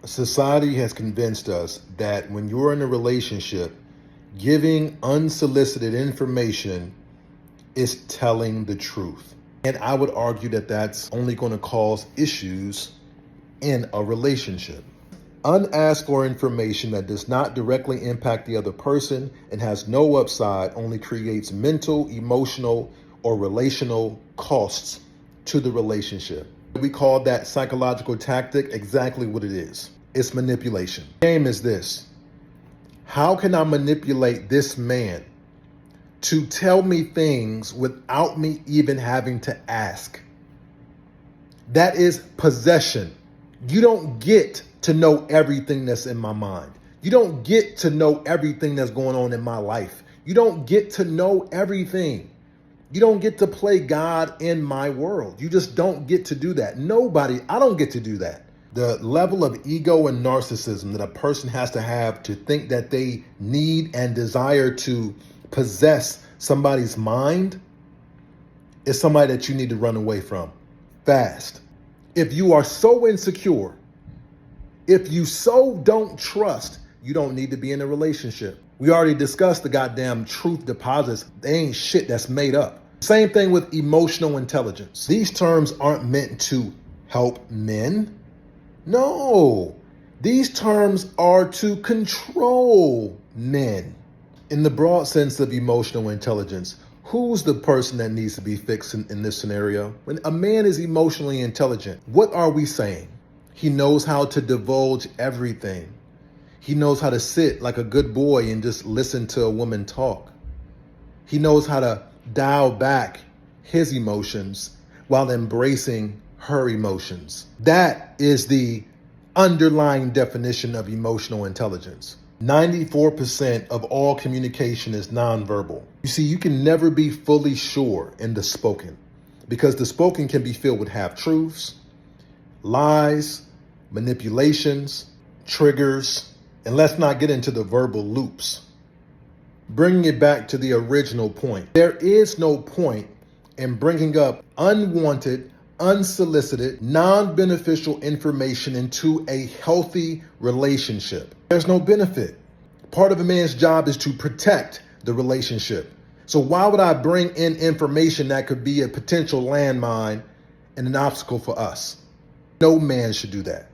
Society has convinced us that when you're in a relationship, giving unsolicited information is telling the truth. And I would argue that that's only going to cause issues in a relationship. Unasked for information that does not directly impact the other person and has no upside only creates mental, emotional, or relational costs to the relationship. We call that psychological tactic exactly what it is. It's manipulation. The game is this: how can I manipulate this man to tell me things without me even having to ask? That is possession. You don't get to know everything that's in my mind. You don't get to know everything that's going on in my life. You don't get to know everything. You don't get to play God in my world. You just don't get to do that. I don't get to do that. The level of ego and narcissism that a person has to have to think that they need and desire to possess somebody's mind is somebody that you need to run away from fast. If you are so insecure, if you so don't trust, you don't need to be in a relationship. We already discussed the goddamn truth deposits. They ain't shit that's made up. Same thing with emotional intelligence. These terms aren't meant to help men. No, these terms are to control men. In the broad sense of emotional intelligence, who's the person that needs to be fixed in this scenario? When a man is emotionally intelligent, what are we saying? He knows how to divulge everything. He knows how to sit like a good boy and just listen to a woman talk. He knows how to dial back his emotions while embracing her emotions. That is the underlying definition of emotional intelligence. 94% of all communication is nonverbal. You see, you can never be fully sure in the spoken because the spoken can be filled with half-truths, lies, manipulations, triggers, and let's not get into the verbal loops. Bringing it back to the original point, there is no point in bringing up unwanted, unsolicited, non-beneficial information into a healthy relationship. There's no benefit. Part of a man's job is to protect the relationship. So why would I bring in information that could be a potential landmine and an obstacle for us? No man should do that.